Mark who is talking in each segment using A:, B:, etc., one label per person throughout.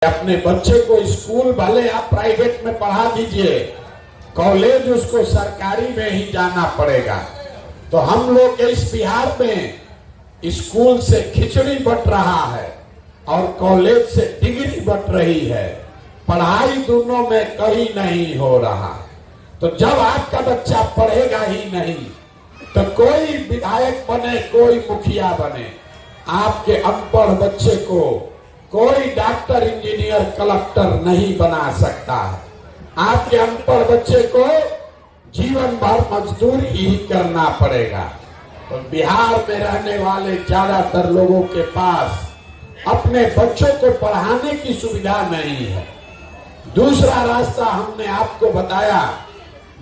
A: अपने बच्चे को स्कूल भले आप प्राइवेट में पढ़ा दीजिए, कॉलेज उसको सरकारी में ही जाना पड़ेगा। तो हम लोग के इस बिहार में स्कूल से खिचड़ी बट रहा है और कॉलेज से डिग्री बट रही है, पढ़ाई दोनों में कहीं नहीं हो रहा। तो जब आपका बच्चा पढ़ेगा ही नहीं तो कोई विधायक बने, कोई मुखिया बने, आपके अनपढ़ बच्चे को कोई डॉक्टर, इंजीनियर, कलेक्टर नहीं बना सकता है। आपके अनपढ़ बच्चे को जीवन भर मजदूरी ही करना पड़ेगा। तो बिहार में रहने वाले ज्यादातर लोगों के पास अपने बच्चों को पढ़ाने की सुविधा नहीं है। दूसरा रास्ता हमने आपको बताया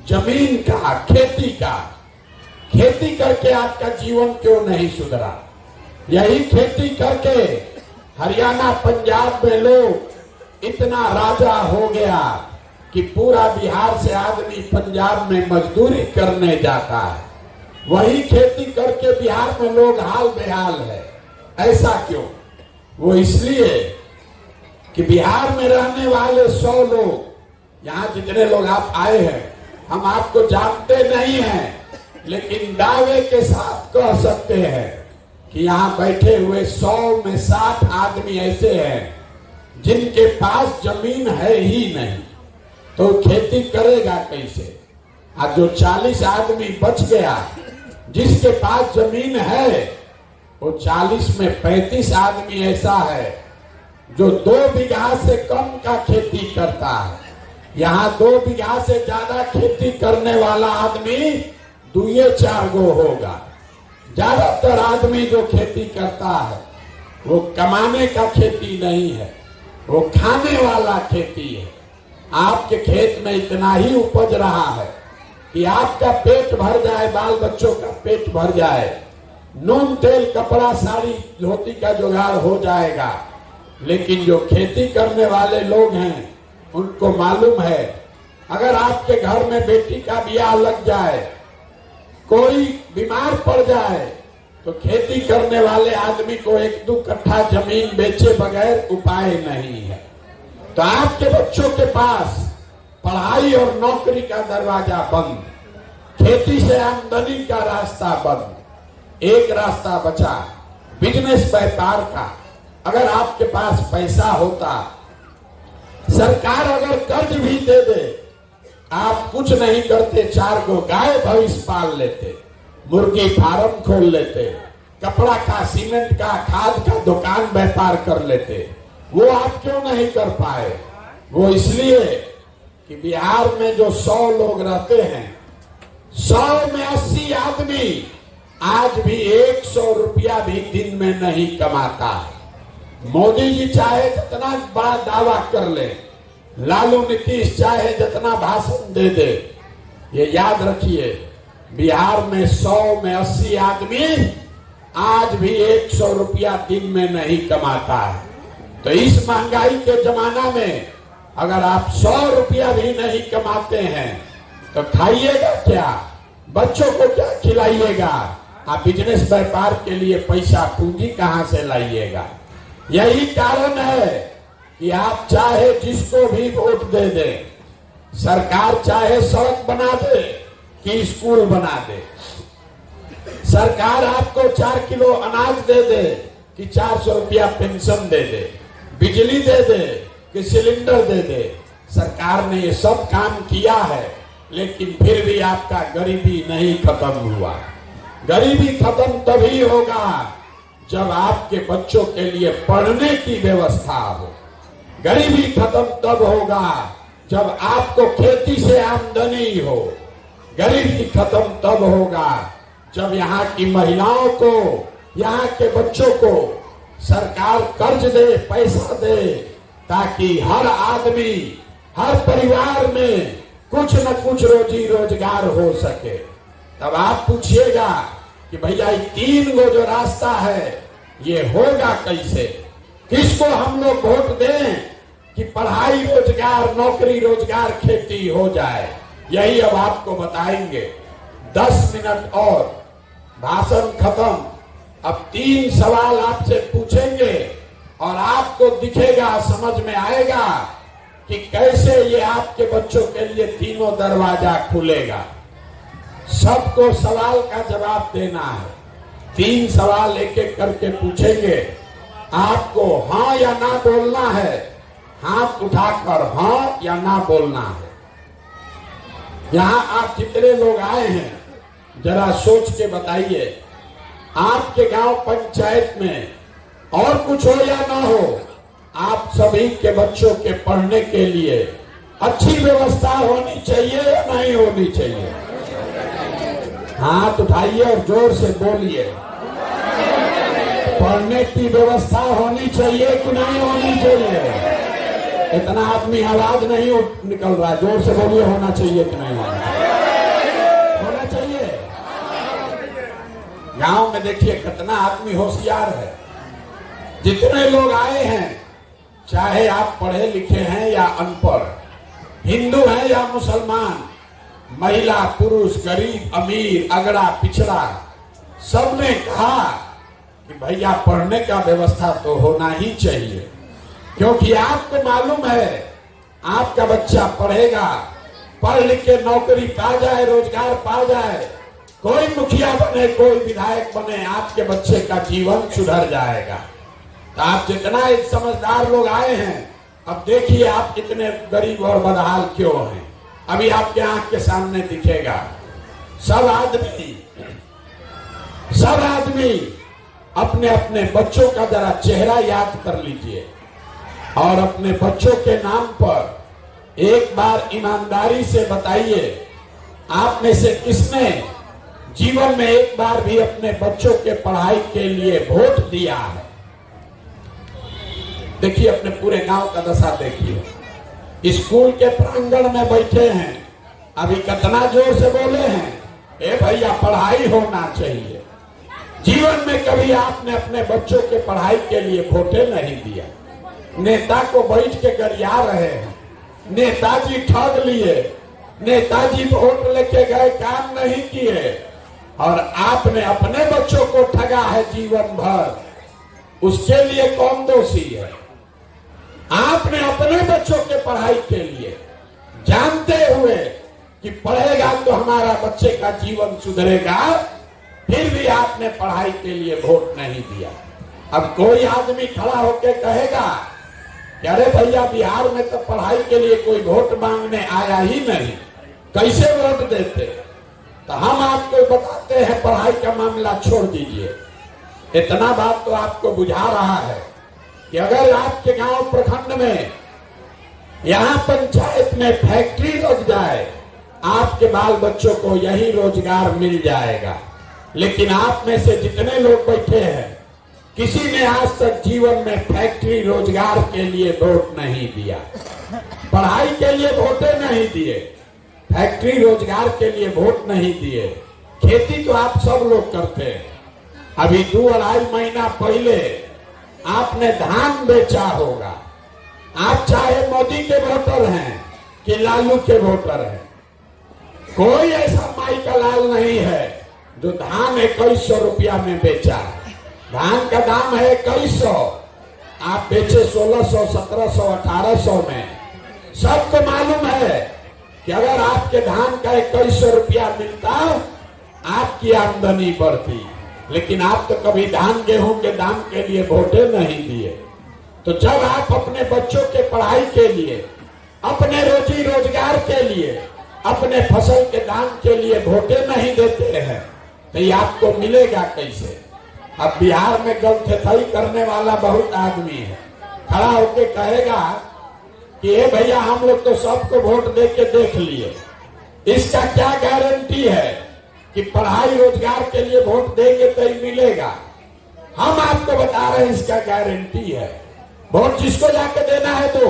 A: जमीन का, खेती का। खेती करके आपका जीवन क्यों नहीं सुधरा? यही खेती करके हरियाणा, पंजाब में लोग इतना राजा हो गया कि पूरा बिहार से आदमी पंजाब में मजदूरी करने जाता है। वही खेती करके बिहार में लोग हाल बेहाल है। ऐसा क्यों? वो इसलिए कि बिहार में रहने वाले 100 लोग, यहाँ जितने लोग आप आए हैं, हम आपको जानते नहीं हैं, लेकिन दावे के साथ कह सकते हैं कि यहाँ बैठे हुए 100 में 60 आदमी ऐसे हैं जिनके पास जमीन है ही नहीं, तो खेती करेगा कैसे? आज जो 40 आदमी बच गया जिसके पास जमीन है, वो 40 में 35 आदमी ऐसा है जो 2 बीघा से कम का खेती करता है। यहाँ 2 बीघा से ज्यादा खेती करने वाला आदमी 2-4 गो होगा। ज्यादातर आदमी जो खेती करता है वो कमाने का खेती नहीं है, वो खाने वाला खेती है। आपके खेत में इतना ही उपज रहा है कि आपका पेट भर जाए, बाल बच्चों का पेट भर जाए, नून तेल कपड़ा साड़ी धोती का जुगाड़ हो जाएगा। लेकिन जो खेती करने वाले लोग हैं उनको मालूम है, अगर आपके घर में बेटी का ब्याह लग जाए, कोई बीमार पड़ जाए, तो खेती करने वाले आदमी को 1-2 कट्ठा जमीन बेचे बगैर उपाय नहीं है। तो आपके बच्चों के पास पढ़ाई और नौकरी का दरवाजा बंद, खेती से आमदनी का रास्ता बंद। एक रास्ता बचा बिजनेस, व्यापार का। अगर आपके पास पैसा होता, सरकार अगर कर्ज भी दे दे, आप कुछ नहीं करते, 4 गो गाय भैंस पाल लेते, मुर्गी फार्म खोल लेते, कपड़ा का, सीमेंट का, खाद का दुकान व्यापार कर लेते। वो आप क्यों नहीं कर पाए? वो इसलिए कि बिहार में जो 100 लोग रहते हैं, 100 में 80 आदमी आज भी 100 रुपया भी दिन में नहीं कमाता है। मोदी जी चाहे जितना बड़ा दावा कर ले, लालू नीतीश चाहे जितना भाषण दे दे, ये याद रखिए बिहार में 100 में 80 आदमी आज भी 100 रुपया दिन में नहीं कमाता है। तो इस महंगाई के जमाना में अगर आप 100 रुपया भी नहीं कमाते हैं तो खाइएगा क्या? बच्चों को क्या खिलाइएगा? आप बिजनेस व्यापार के लिए पैसा पूंजी कहां से लाइएगा? यही कारण है कि आप चाहे जिसको भी वोट दे दे, सरकार चाहे सड़क बना दे कि स्कूल बना दे, सरकार आपको 4 किलो अनाज दे दे कि 400 रुपया पेंशन दे दे, बिजली दे दे कि सिलेंडर दे दे, सरकार ने ये सब काम किया है, लेकिन फिर भी आपका गरीबी नहीं खत्म हुआ। गरीबी खत्म तभी होगा जब आपके बच्चों के लिए पढ़ने की व्यवस्था हो। गरीबी खत्म तब होगा जब आपको खेती से आमदनी हो। गरीबी खत्म तब होगा जब यहाँ की महिलाओं को, यहाँ के बच्चों को सरकार कर्ज दे, पैसा दे, ताकि हर आदमी, हर परिवार में कुछ न कुछ रोजी रोजगार हो सके। तब आप पूछिएगा कि भैया 3 गो जो रास्ता है ये होगा कैसे? किसको हम लोग वोट दें कि पढ़ाई, रोजगार, नौकरी, रोजगार, खेती हो जाए? यही अब आपको बताएंगे। 10 मिनट और भाषण खत्म। अब 3 सवाल आपसे पूछेंगे, और आपको दिखेगा, समझ में आएगा कि कैसे ये आपके बच्चों के लिए तीनों दरवाजा खुलेगा। सबको सवाल का जवाब देना है। 3 सवाल एक एक करके पूछेंगे, आपको हाँ या ना बोलना है। हाथ उठाकर हाँ या ना बोलना है। यहाँ आप जितने लोग आए हैं जरा सोच के बताइए, आपके गांव पंचायत में और कुछ हो या ना हो, आप सभी के बच्चों के पढ़ने के लिए अच्छी व्यवस्था होनी चाहिए या नहीं होनी चाहिए? हाथ उठाइए और जोर से बोलिए। पढ़ने की व्यवस्था होनी चाहिए कि नहीं होनी चाहिए? इतना आदमी आवाज नहीं निकल रहा, जोर से बोलिए, होना चाहिए कि नहीं होना चाहिए? गांव में देखिए कितना आदमी होशियार है। जितने लोग आए हैं, चाहे आप पढ़े लिखे हैं या अनपढ़, हिंदू हैं या मुसलमान, महिला पुरुष, गरीब अमीर, अगड़ा पिछड़ा, सबने कहा कि भैया पढ़ने का व्यवस्था तो होना ही चाहिए। क्योंकि आपको मालूम है आपका बच्चा पढ़ेगा, पढ़ लिख के नौकरी पा जाए, रोजगार पा जाए, कोई मुखिया बने, कोई विधायक बने, आपके बच्चे का जीवन सुधर जाएगा। तो आप जितना एक समझदार लोग आए हैं, अब देखिए आप कितने गरीब और बदहाल क्यों हैं। अभी आपके आंख के सामने दिखेगा। सब आदमी अपने अपने बच्चों का जरा चेहरा याद कर लीजिए और अपने बच्चों के नाम पर एक बार ईमानदारी से बताइए, आप में से किसने जीवन में एक बार भी अपने बच्चों के पढ़ाई के लिए वोट दिया है? देखिए अपने पूरे गांव का दशा देखिए। स्कूल के प्रांगण में बैठे हैं, अभी कितना जोर से बोले हैं, ए भैया पढ़ाई होना चाहिए। जीवन में कभी आपने अपने बच्चों के पढ़ाई के लिए वोटे नहीं दिया। नेता को बैठ के गरिया रहे हैं, नेताजी ठग लिए, नेताजी वोट लेके गए, काम नहीं किए, और आपने अपने बच्चों को ठगा है जीवन भर। उसके लिए कौन दोषी है? आपने अपने बच्चों के पढ़ाई के लिए जानते हुए कि पढ़ेगा तो हमारा बच्चे का जीवन सुधरेगा, फिर भी आपने पढ़ाई के लिए वोट नहीं दिया। अब कोई आदमी खड़ा होकर कहेगा कि अरे भैया बिहार में तो पढ़ाई के लिए कोई वोट मांगने आया ही नहीं, कैसे वोट देते? तो हम आपको बताते हैं, पढ़ाई का मामला छोड़ दीजिए। इतना बात तो आपको बुझा रहा है कि अगर आपके गांव प्रखंड में, यहाँ पंचायत में फैक्ट्री लग जाए, आपके बाल बच्चों को यही रोजगार मिल जाएगा। लेकिन आप में से जितने लोग बैठे हैं, किसी ने आज तक जीवन में फैक्ट्री रोजगार के लिए वोट नहीं दिया, पढ़ाई के लिए वोटे नहीं दिए, फैक्ट्री रोजगार के लिए वोट नहीं दिए। खेती तो आप सब लोग करते हैं। अभी 2-2.5 महीना पहले आपने धान बेचा होगा। आप चाहे मोदी के वोटर हैं कि लालू के वोटर हैं, कोई ऐसा माई का लाल नहीं है जो धान 2100 रुपया में बेचा है। धान का दाम है 2100, आप बेचे 1600, 1700, 1800 में। सबको मालूम है कि अगर आपके धान का 2100 रुपया मिलता, आपकी आमदनी बढ़ती। लेकिन आप तो कभी धान गेहूं के दाम के लिए वोटे नहीं दिए। तो जब आप अपने बच्चों के पढ़ाई के लिए, अपने रोजी रोजगार के लिए, अपने फसल के दाम के लिए वोटे नहीं देते हैं, तो ये आपको मिलेगा कैसे? अब बिहार में गलथेथई करने वाला बहुत आदमी है, खड़ा होके कहेगा कि ए भैया हम लोग तो सबको वोट दे के देख लिए, इसका क्या गारंटी है कि पढ़ाई रोजगार के लिए वोट देंगे तो ही मिलेगा? हम आपको बता रहे हैं इसका गारंटी है। वोट जिसको जाके देना है दो,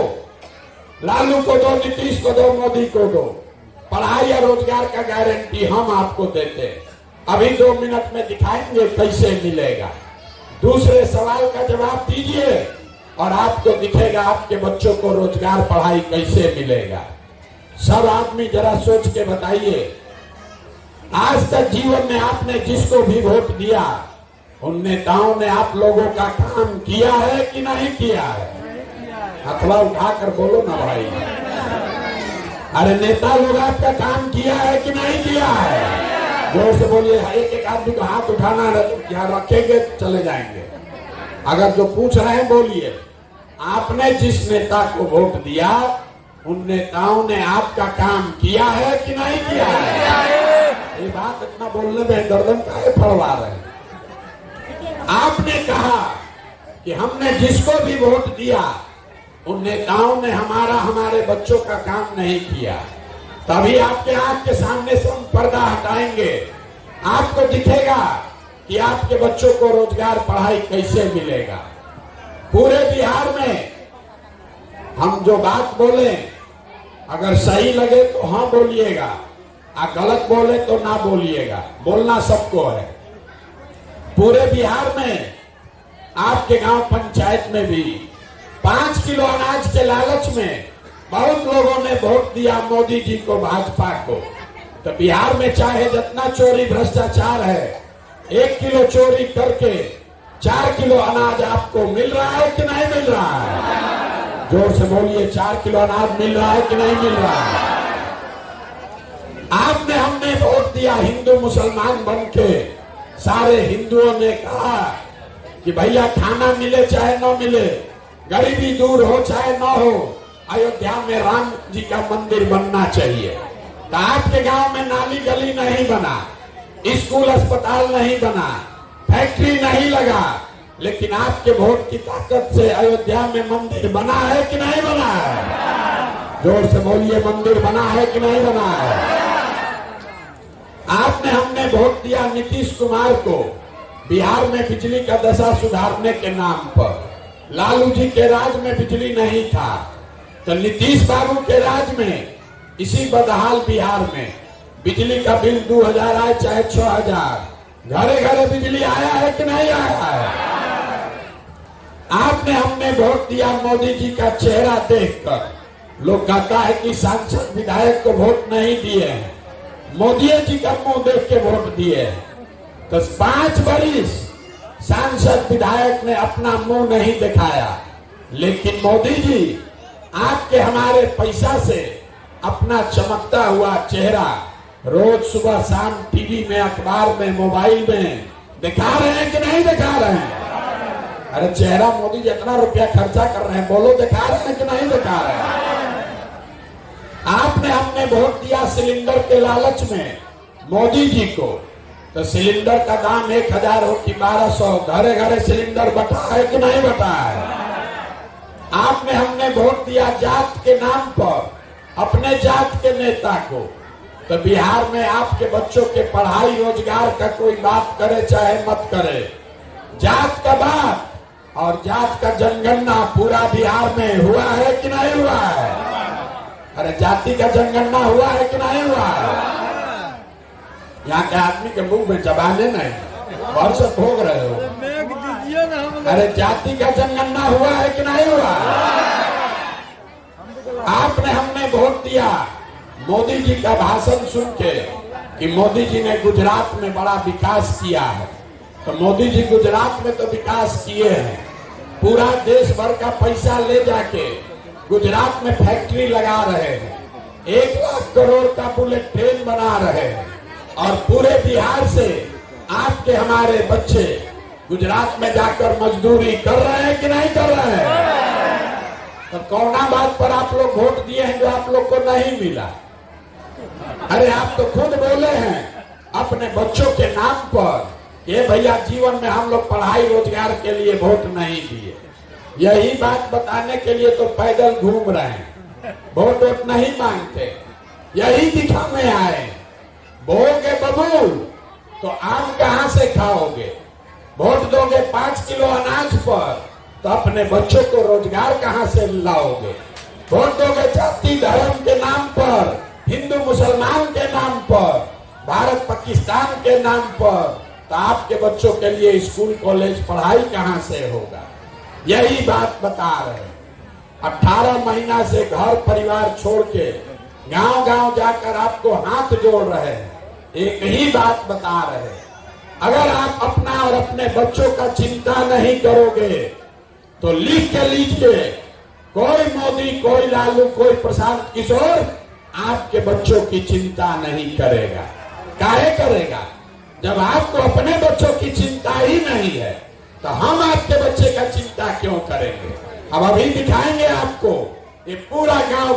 A: लालू को दो, नीतीश को दो, मोदी को दो। पढ़ाई या रोजगार का गारंटी हम आपको देते हैं। अभी 2 मिनट में दिखाएंगे कैसे मिलेगा। दूसरे सवाल का जवाब दीजिए और आपको दिखेगा आपके बच्चों को रोजगार, पढ़ाई कैसे मिलेगा। सब आदमी जरा सोच के बताइए, आज तक जीवन में आपने जिसको भी वोट दिया, उन नेताओं ने आप लोगों का काम किया है कि नहीं किया है? हथवा उठाकर बोलो ना भाई। अरे नेता लोग आपका काम किया है कि नहीं किया है? जोर से बोलिए। एक एक आदमी को हाथ उठाना है तो यहाँ रखेंगे चले जाएंगे। अगर जो पूछ रहे हैं बोलिए। आपने जिस नेता को वोट दिया उन नेताओं ने आपका काम किया है कि नहीं किया है? ये बात इतना बोलने में गर्दन काहे फड़वा रहे हैं? आपने कहा कि हमने जिसको भी वोट दिया उन नेताओं ने हमारे बच्चों का काम नहीं किया। तभी आपके आंख के सामने से हम पर्दा हटाएंगे, आपको दिखेगा कि आपके बच्चों को रोजगार पढ़ाई कैसे मिलेगा। पूरे बिहार में हम जो बात बोले अगर सही लगे तो हाँ बोलिएगा, गलत बोले तो ना बोलिएगा। बोलना सबको है। पूरे बिहार में आपके गांव पंचायत में भी 5 किलो अनाज के लालच में बहुत लोगों ने वोट दिया मोदी जी को, भाजपा को। तो बिहार में चाहे जितना चोरी भ्रष्टाचार है, 1 किलो चोरी करके 4 किलो अनाज आपको मिल रहा है कि नहीं मिल रहा है? जोर से बोलिए। 4 किलो अनाज मिल रहा है कि नहीं मिल रहा है? आपने हमने वोट दिया हिंदू मुसलमान बन के। सारे हिंदुओं ने कहा कि भैया खाना मिले चाहे न मिले, गरीबी दूर हो चाहे न हो, अयोध्या में राम जी का मंदिर बनना चाहिए। तो आपके गांव में नाली गली नहीं बना, स्कूल अस्पताल नहीं बना, फैक्ट्री नहीं लगा, लेकिन आपके वोट की ताकत से अयोध्या में मंदिर बना है कि नहीं बना है? जोर से बोलिए। मंदिर बना है कि नहीं बना है? आपने हमने वोट दिया नीतीश कुमार को बिहार में बिजली का दशा सुधारने के नाम पर। लालू जी के राज में बिजली नहीं था, तो नीतीश बाबू के राज में इसी बदहाल बिहार में बिजली का बिल 2000 आए चाहे 6000, घरे घरे बिजली आया है कि नहीं आया है? आपने हमने वोट दिया मोदी जी का चेहरा देखकर। लोग कहता है कि सांसद विधायक को वोट नहीं दिए हैं, मोदी जी का मुंह देख के वोट दिए। तो 5 बरिस सांसद विधायक ने अपना मुंह नहीं दिखाया, लेकिन मोदी जी आपके हमारे पैसा से अपना चमकता हुआ चेहरा रोज सुबह शाम टीवी में, अखबार में, मोबाइल में दिखा रहे हैं कि नहीं दिखा रहे हैं? अरे चेहरा मोदी जितना रुपया खर्चा कर रहे हैं, बोलो दिखा रहे हैं कि नहीं दिखा रहे हैं? आपने हमने वोट दिया सिलेंडर के लालच में मोदी जी को। तो सिलेंडर का दाम 1000 हो कि 1200, घरे घरे सिलेंडर बटा है कि नहीं बटा है? आपने हमने वोट दिया जात के नाम पर अपने जात के नेता को। तो बिहार में आपके बच्चों के पढ़ाई रोजगार का कोई बात करे चाहे मत करे, जात का बात और जात का जनगणना पूरा बिहार में हुआ है कि नहीं हुआ है? अरे जाति का जनगणना हुआ है कि नहीं हुआ है? यहाँ के आदमी के मुंह में जबाने नहीं, वर्ष भोग रहे हो। अरे जाति का जनगणना हुआ है कि नहीं हुआ? आपने हमने वोट दिया मोदी जी का भाषण सुन के कि मोदी जी ने गुजरात में बड़ा विकास किया है। तो मोदी जी गुजरात में तो विकास किए हैं, पूरा देश भर का पैसा ले जाके गुजरात में फैक्ट्री लगा रहे हैं, 1 लाख करोड़ का बुलेट ट्रेन बना रहे हैं, और पूरे बिहार से आपके हमारे बच्चे गुजरात में जाकर मजदूरी कर रहे हैं कि नहीं कर रहे हैं? तो कौना बात पर आप लोग वोट दिए हैं जो आप लोग को नहीं मिला? अरे आप तो खुद बोले हैं अपने बच्चों के नाम पर, ये भैया जीवन में हम लोग पढ़ाई रोजगार के लिए वोट नहीं दिए। यही बात बताने के लिए तो पैदल घूम रहे हैं, वोट नहीं मांगते, यही दिखाने आए। बोगे बबूल तो आम कहां से खाओगे? वोट दोगे 5 किलो अनाज पर तो अपने बच्चों को रोजगार कहां से लाओगे? वोट दोगे जाति धर्म के नाम पर, हिंदू मुसलमान के नाम पर, भारत पाकिस्तान के नाम पर, तो आपके बच्चों के लिए स्कूल कॉलेज पढ़ाई कहां से होगा? यही बात बता रहे हैं। 18 महीना से घर परिवार छोड़ के गांव गांव जाकर आपको हाथ जोड़ रहे हैं, एक ही बात बता रहे हैं अगर आप अपना और अपने बच्चों का चिंता नहीं करोगे तो लिख के लीजिए, कोई मोदी, कोई लालू, कोई प्रशांत किशोर आपके बच्चों की चिंता नहीं करेगा। काहे करेगा? जब आपको अपने बच्चों की चिंता ही नहीं है तो हम आपके बच्चे का चिंता क्यों करेंगे? अब अभी दिखाएंगे आपको ये पूरा गांव